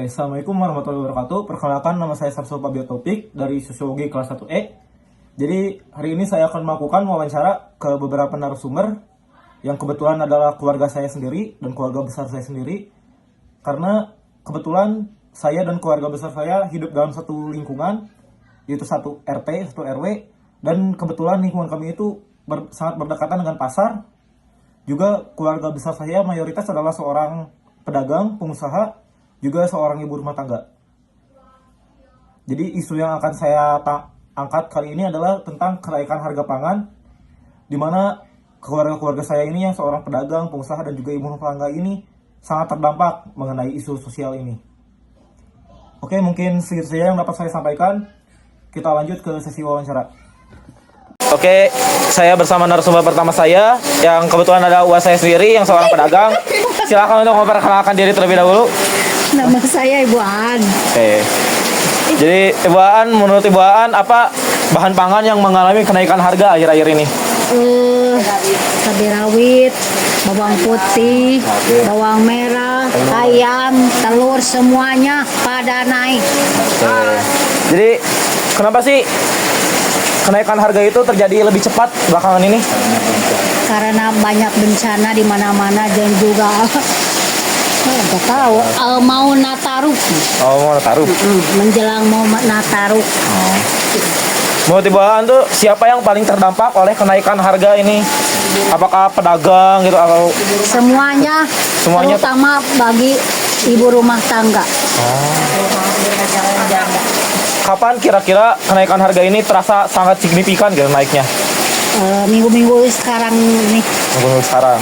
Oke, Assalamualaikum warahmatullahi wabarakatuh. Perkenalkan, nama saya Samsul Fabio Taufik dari Sosiologi kelas 1E. Jadi, hari ini saya akan melakukan wawancara ke beberapa narasumber yang kebetulan adalah keluarga saya sendiri dan keluarga besar saya sendiri. Karena kebetulan saya dan keluarga besar saya hidup dalam satu lingkungan, yaitu satu RT, satu RW, dan kebetulan lingkungan kami itu sangat berdekatan dengan pasar. Juga keluarga besar saya mayoritas adalah seorang pedagang, pengusaha, juga seorang ibu rumah tangga. Jadi isu yang akan saya angkat kali ini adalah tentang kenaikan harga pangan, di mana keluarga-keluarga saya ini yang seorang pedagang, pengusaha, dan juga ibu rumah tangga ini sangat terdampak mengenai isu sosial ini. Oke, mungkin segitu saja yang dapat saya sampaikan. Kita lanjut ke sesi wawancara. Oke, saya bersama narasumber pertama saya, yang kebetulan ada uas saya sendiri, yang seorang pedagang. Silakan untuk memperkenalkan diri terlebih dahulu. Nama saya Ibu Aan. Oke. Jadi Ibu Aan, menurut Ibu Aan, apa bahan pangan yang mengalami kenaikan harga akhir-akhir ini? Cabai rawit, bawang putih, bawang merah, ayam, telur, semuanya pada naik. Oke. Jadi kenapa sih kenaikan harga itu terjadi lebih cepat belakangan ini? Karena banyak bencana di mana-mana dan juga nggak tahu mau Nataru. Oh, mau taruh. Menjelang mau Nataru. Menurut Ibu Aan tuh siapa yang paling terdampak oleh kenaikan harga ini? Apakah pedagang gitu atau Semuanya, Semuanya. terutama bagi ibu rumah tangga. Kapan kira-kira kenaikan harga ini terasa sangat signifikan gitu naiknya? Minggu-minggu sekarang ini. Untuk sekarang.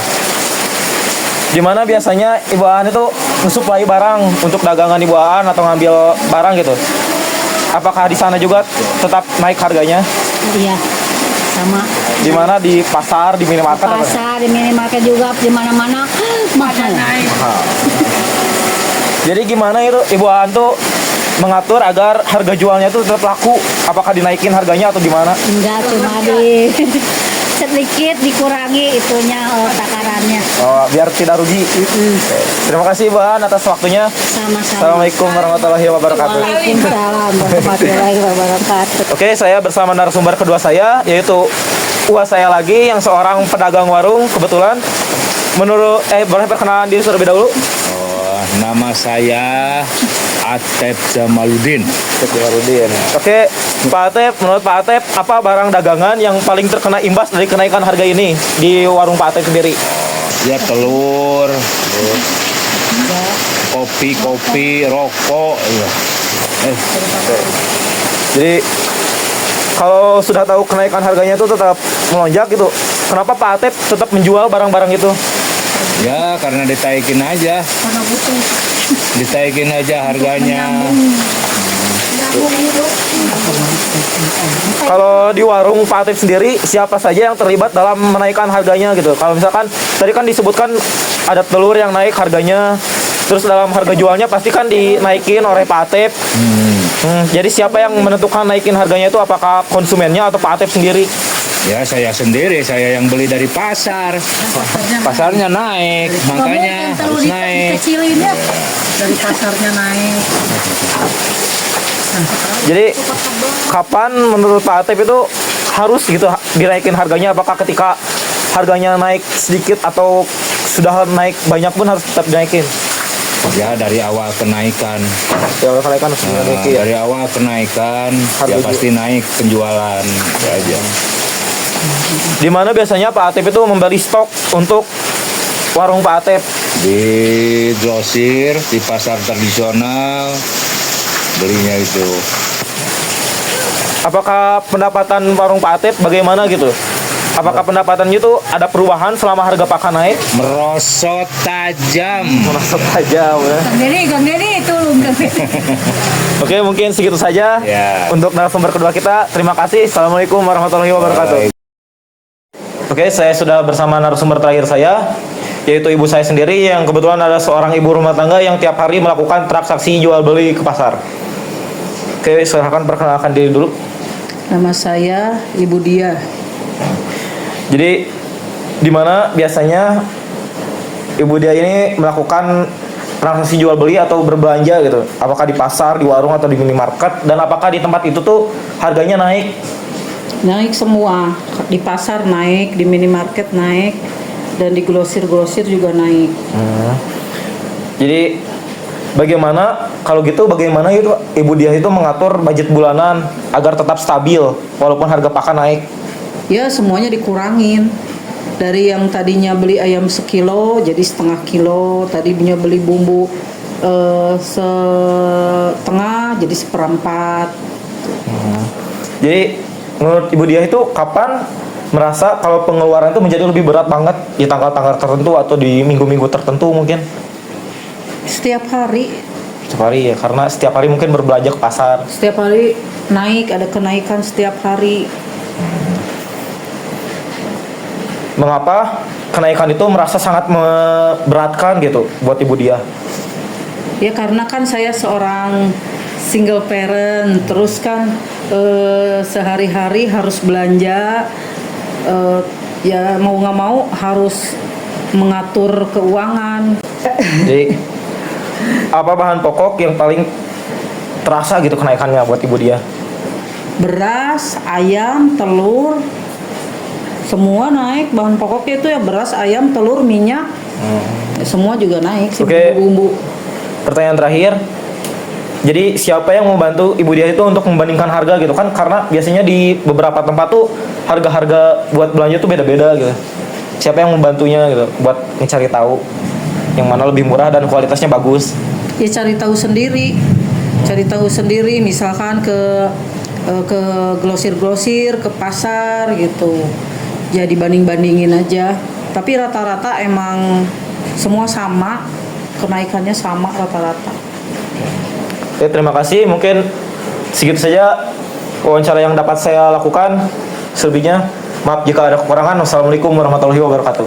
Di mana biasanya Ibu Aan itu ngesuplai barang untuk dagangan Ibu Aan atau ngambil barang gitu? Apakah di sana juga tetap naik harganya? Iya, sama. Di mana di pasar, di minimarket? apa? Pasar, di minimarket juga, di mana-mana mahal. Mahal. Jadi gimana itu Ibu Aan tuh mengatur agar harga jualnya itu tetap laku? Apakah dinaikin harganya atau gimana? Enggak, cuma di sedikit dikurangi itunya takarannya. Oh, biar tidak rugi. Terima kasih Ibu Aan atas waktunya. Sama-sama. Assalamualaikum warahmatullahi wabarakatuh. Waalaikumsalam warahmatullahi wabarakatuh. Oke, saya bersama narasumber kedua saya, yaitu uas saya lagi yang seorang pedagang warung kebetulan. Boleh perkenalan diri terlebih dahulu? Nama saya Atep Jamaludin. Oke, Pak Atep, menurut Pak Atep, apa barang dagangan yang paling terkena imbas dari kenaikan harga ini di warung Pak Atep sendiri? Ya telur, kopi, rokok. Ya. Jadi kalau sudah tahu kenaikan harganya itu tetap melonjak gitu, kenapa Pak Atep tetap menjual barang-barang itu? Ya karena ditaikin aja. Ditaikin aja harganya. Kalau di warung Pak Atep sendiri, siapa saja yang terlibat dalam menaikkan harganya gitu? Kalau misalkan tadi kan disebutkan ada telur yang naik harganya, terus dalam harga jualnya pasti kan dinaikin oleh Pak Atep. Jadi siapa yang menentukan naikin harganya itu? Apakah konsumennya atau Pak Atep sendiri? Ya saya sendiri, saya yang beli dari pasar. Pasarnya naik, makanya harus naik. Kecilinnya dari pasarnya naik. Jadi kapan menurut Pak Atep itu harus gitu dinaikin harganya? Apakah ketika harganya naik sedikit atau sudah naik banyak pun harus tetap dinaikin? Ya dari awal kenaikan. Ya kenaikan harus dinaikin. Dari awal kenaikan, Harga ya pasti naik penjualan. Itu aja. Di mana biasanya Pak Atep itu membeli stok untuk warung Pak Atep? Di grosir, di pasar tradisional, belinya itu. Apakah pendapatan warung Pak Atep bagaimana gitu? Apakah pendapatannya itu ada perubahan selama harga pakan naik? Merosot tajam. Merosot tajam ya. Kang Deni tolong Kang Deni. Oke, mungkin segitu saja Ya. untuk narasumber kedua kita. Terima kasih. Assalamualaikum warahmatullahi wabarakatuh. Oke, saya sudah bersama narasumber terakhir saya, yaitu ibu saya sendiri yang kebetulan adalah seorang ibu rumah tangga yang tiap hari melakukan transaksi jual beli ke pasar. Oke, silahkan perkenalkan diri dulu. Nama saya Ibu Dia. Jadi di mana biasanya Ibu Dia ini melakukan transaksi jual beli atau berbelanja gitu? Apakah di pasar, di warung atau di minimarket? Dan apakah di tempat itu tuh harganya naik? Naik semua. Di pasar naik, di minimarket naik, dan di grosir-grosir juga naik. Jadi bagaimana kalau gitu bagaimana itu Ibu Diah itu mengatur budget bulanan agar tetap stabil walaupun harga pakan naik? Ya semuanya dikurangin. Dari yang tadinya beli ayam sekilo jadi setengah kilo. Tadinya beli bumbu setengah jadi seperempat. Jadi menurut Ibu Diah itu kapan merasa kalau pengeluaran itu menjadi lebih berat banget di tanggal-tanggal tertentu atau di minggu-minggu tertentu mungkin? Setiap hari. Setiap hari ya, karena setiap hari mungkin berbelanja ke pasar. Setiap hari naik, ada kenaikan setiap hari. Mengapa kenaikan itu merasa sangat memberatkan gitu buat Ibu Diah? Ya karena kan saya seorang single parent, terus kan sehari-hari harus belanja, ya mau nggak mau harus mengatur keuangan. Jadi apa bahan pokok yang paling terasa gitu kenaikannya buat Ibu Diah? Beras, ayam, telur, semua naik. Bahan pokoknya itu ya beras, ayam, telur, minyak, semua juga naik sih. Oke. Bumbu. Pertanyaan terakhir. Jadi siapa yang membantu Ibu Diah itu untuk membandingkan harga gitu kan? Karena biasanya di beberapa tempat tuh harga-harga buat belanja tuh beda-beda gitu. Siapa yang membantunya gitu buat mencari tahu yang mana lebih murah dan kualitasnya bagus? Ya cari tahu sendiri, misalkan ke grosir-grosir, ke pasar gitu. Jadi banding-bandingin aja. Tapi rata-rata emang semua sama, kenaikannya sama rata-rata. Oke, terima kasih. Mungkin segitu saja wawancara yang dapat saya lakukan. Selebihnya maaf jika ada kekurangan. Wassalamualaikum warahmatullahi wabarakatuh.